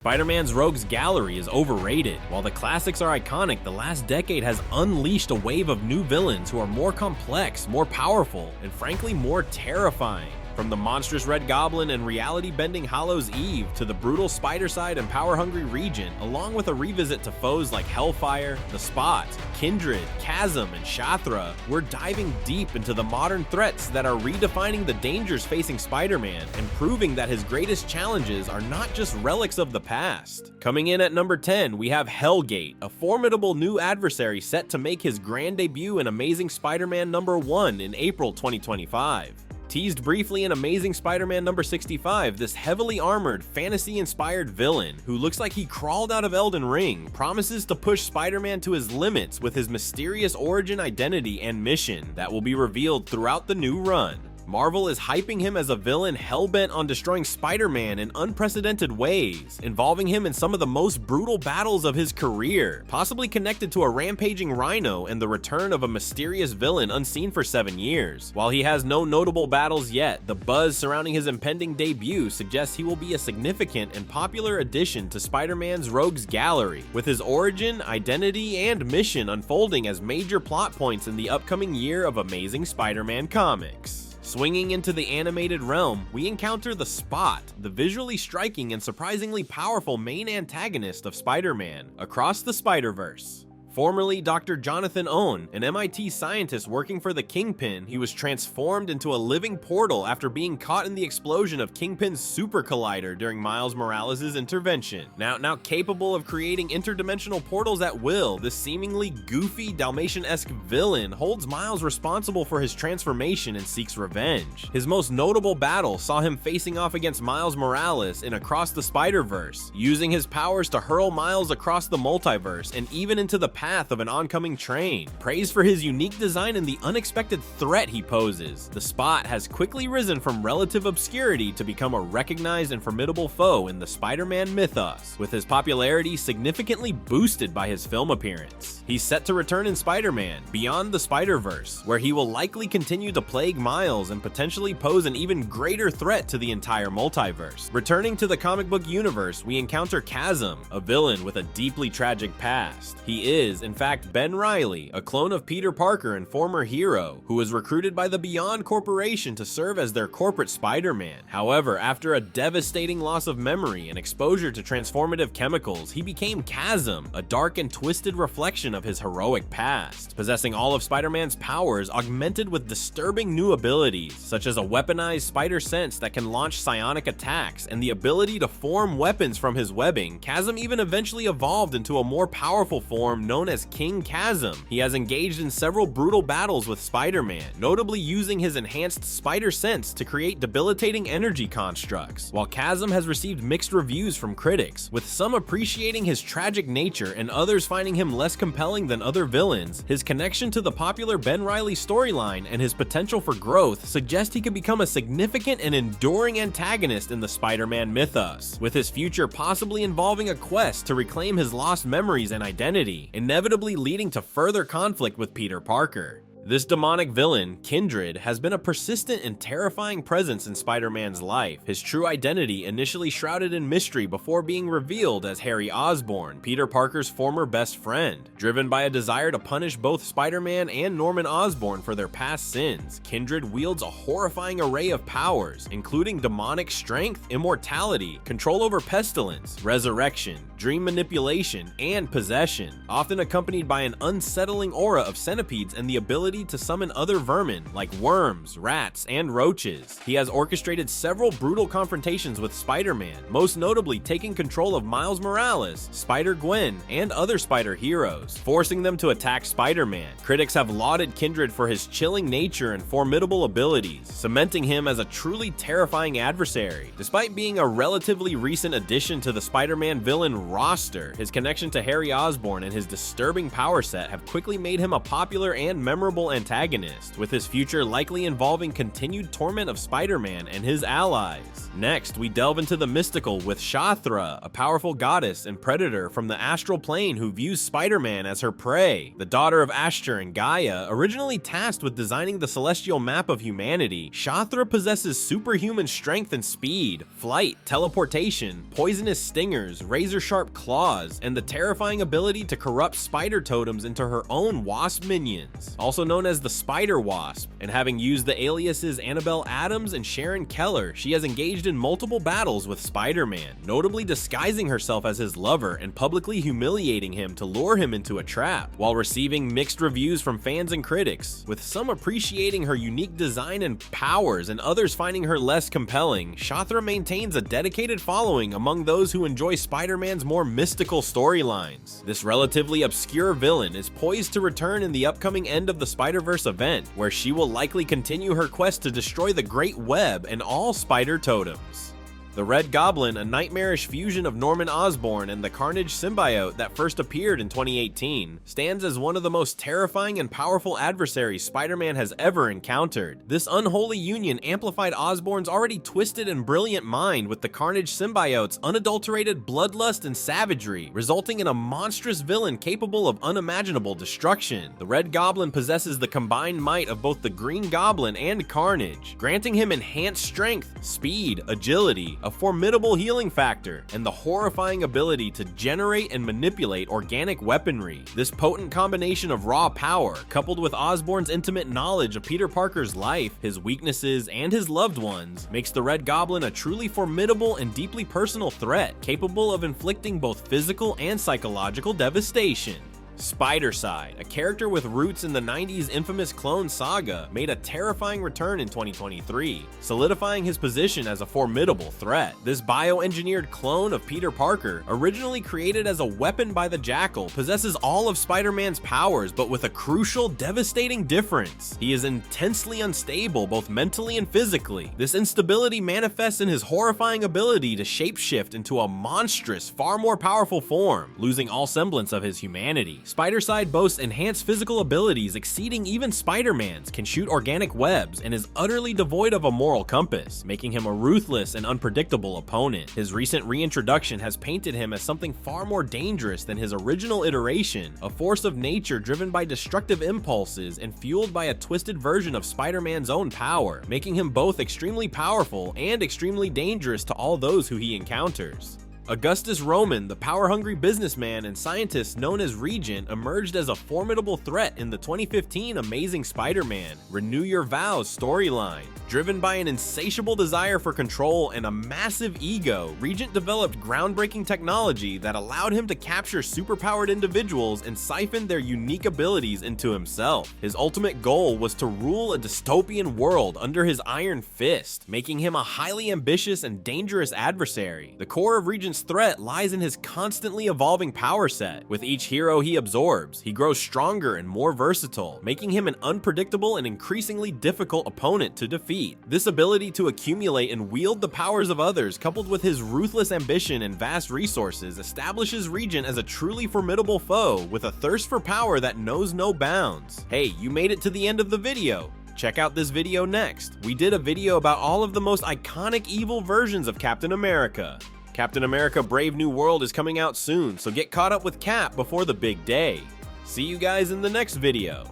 Spider-Man's Rogues Gallery is overrated. While the classics are iconic, the last decade has unleashed a wave of new villains who are more complex, more powerful, and frankly more terrifying. From the monstrous Red Goblin and reality-bending Hallows' Eve to the brutal Spidercide and power-hungry Regent, along with a revisit to foes like Hellfire, The Spot, Kindred, Chasm, and Shathra, we're diving deep into the modern threats that are redefining the dangers facing Spider-Man and proving that his greatest challenges are not just relics of the past. Coming in at number 10, we have Hellgate, a formidable new adversary set to make his grand debut in Amazing Spider-Man number 1 in April 2025. Teased briefly in Amazing Spider-Man number 65, this heavily armored, fantasy-inspired villain, who looks like he crawled out of Elden Ring, promises to push Spider-Man to his limits with his mysterious origin, identity, and mission that will be revealed throughout the new run. Marvel is hyping him as a villain hell-bent on destroying Spider-Man in unprecedented ways, involving him in some of the most brutal battles of his career, possibly connected to a rampaging Rhino and the return of a mysterious villain unseen for 7 years. While he has no notable battles yet, the buzz surrounding his impending debut suggests he will be a significant and popular addition to Spider-Man's Rogues Gallery, with his origin, identity, and mission unfolding as major plot points in the upcoming year of Amazing Spider-Man comics. Swinging into the animated realm, we encounter The Spot, the visually striking and surprisingly powerful main antagonist of Spider-Man, across the Spider-Verse. Formerly Dr. Jonathan Owen, an MIT scientist working for the Kingpin, he was transformed into a living portal after being caught in the explosion of Kingpin's super collider during Miles Morales' intervention. Now capable of creating interdimensional portals at will, this seemingly goofy Dalmatian-esque villain holds Miles responsible for his transformation and seeks revenge. His most notable battle saw him facing off against Miles Morales in Across the Spider-Verse, using his powers to hurl Miles across the multiverse and even into the path of an oncoming train. Praised for his unique design and the unexpected threat he poses, The Spot has quickly risen from relative obscurity to become a recognized and formidable foe in the Spider-Man mythos, with his popularity significantly boosted by his film appearance. He's set to return in Spider-Man Beyond the Spider-Verse, where he will likely continue to plague Miles and potentially pose an even greater threat to the entire multiverse. Returning to the comic book universe, we encounter Chasm, a villain with a deeply tragic past. He is, in fact, Ben Reilly, a clone of Peter Parker and former hero, who was recruited by the Beyond Corporation to serve as their corporate Spider-Man. However, after a devastating loss of memory and exposure to transformative chemicals, he became Chasm, a dark and twisted reflection of his heroic past, possessing all of Spider-Man's powers augmented with disturbing new abilities, such as a weaponized spider sense that can launch psionic attacks and the ability to form weapons from his webbing. Chasm even eventually evolved into a more powerful form known as King Chasm. He has engaged in several brutal battles with Spider-Man, notably using his enhanced spider sense to create debilitating energy constructs. While Chasm has received mixed reviews from critics, with some appreciating his tragic nature and others finding him less compelling than other villains, his connection to the popular Ben Reilly storyline and his potential for growth suggest he could become a significant and enduring antagonist in the Spider-Man mythos, with his future possibly involving a quest to reclaim his lost memories and identity, inevitably leading to further conflict with Peter Parker. This demonic villain, Kindred, has been a persistent and terrifying presence in Spider-Man's life, his true identity initially shrouded in mystery before being revealed as Harry Osborn, Peter Parker's former best friend. Driven by a desire to punish both Spider-Man and Norman Osborn for their past sins, Kindred wields a horrifying array of powers, including demonic strength, immortality, control over pestilence, resurrection, dream manipulation, and possession, often accompanied by an unsettling aura of centipedes and the ability to summon other vermin like worms, rats, and roaches. He has orchestrated several brutal confrontations with Spider-Man, most notably taking control of Miles Morales, Spider-Gwen, and other Spider heroes, forcing them to attack Spider-Man. Critics have lauded Kindred for his chilling nature and formidable abilities, cementing him as a truly terrifying adversary. Despite being a relatively recent addition to the Spider-Man villain roster, his connection to Harry Osborn and his disturbing power set have quickly made him a popular and memorable formidable antagonist, with his future likely involving continued torment of Spider-Man and his allies. Next, we delve into the mystical with Shathra, a powerful goddess and predator from the astral plane who views Spider-Man as her prey. The daughter of Ashtar and Gaia, originally tasked with designing the celestial map of humanity, Shathra possesses superhuman strength and speed, flight, teleportation, poisonous stingers, razor-sharp claws, and the terrifying ability to corrupt spider totems into her own wasp minions, also known as the Spider Wasp. And having used the aliases Annabelle Adams and Sharon Keller, she has engaged in multiple battles with Spider-Man, notably disguising herself as his lover and publicly humiliating him to lure him into a trap, while receiving mixed reviews from fans and critics, with some appreciating her unique design and powers and others finding her less compelling. Shathra maintains a dedicated following among those who enjoy Spider-Man's more mystical storylines. This relatively obscure villain is poised to return in the upcoming End of the Spider-Verse event, where she will likely continue her quest to destroy the Great Web and all spider totems. The Red Goblin, a nightmarish fusion of Norman Osborn and the Carnage symbiote that first appeared in 2018, stands as one of the most terrifying and powerful adversaries Spider-Man has ever encountered. This unholy union amplified Osborn's already twisted and brilliant mind with the Carnage symbiote's unadulterated bloodlust and savagery, resulting in a monstrous villain capable of unimaginable destruction. The Red Goblin possesses the combined might of both the Green Goblin and Carnage, granting him enhanced strength, speed, agility, a formidable healing factor, and the horrifying ability to generate and manipulate organic weaponry. This potent combination of raw power, coupled with Osborn's intimate knowledge of Peter Parker's life, his weaknesses, and his loved ones, makes the Red Goblin a truly formidable and deeply personal threat, capable of inflicting both physical and psychological devastation. Spidercide, a character with roots in the 90s infamous Clone Saga, made a terrifying return in 2023, solidifying his position as a formidable threat. This bioengineered clone of Peter Parker, originally created as a weapon by the Jackal, possesses all of Spider-Man's powers, but with a crucial, devastating difference. He is intensely unstable, both mentally and physically. This instability manifests in his horrifying ability to shapeshift into a monstrous, far more powerful form, losing all semblance of his humanity. Spidercide boasts enhanced physical abilities exceeding even Spider-Man's, can shoot organic webs, and is utterly devoid of a moral compass, making him a ruthless and unpredictable opponent. His recent reintroduction has painted him as something far more dangerous than his original iteration, a force of nature driven by destructive impulses and fueled by a twisted version of Spider-Man's own power, making him both extremely powerful and extremely dangerous to all those who he encounters. Augustus Roman, the power-hungry businessman and scientist known as Regent, emerged as a formidable threat in the 2015 Amazing Spider-Man Renew Your Vows storyline. Driven by an insatiable desire for control and a massive ego, Regent developed groundbreaking technology that allowed him to capture superpowered individuals and siphon their unique abilities into himself. His ultimate goal was to rule a dystopian world under his iron fist, making him a highly ambitious and dangerous adversary. The core of Regent's threat lies in his constantly evolving power set. With each hero he absorbs, he grows stronger and more versatile, making him an unpredictable and increasingly difficult opponent to defeat. This ability to accumulate and wield the powers of others, coupled with his ruthless ambition and vast resources, establishes Regent as a truly formidable foe with a thirst for power that knows no bounds. Hey, you made it to the end of the video. Check out this video next. We did a video about all of the most iconic evil versions of Captain America. Captain America Brave New World is coming out soon, so get caught up with Cap before the big day. See you guys in the next video.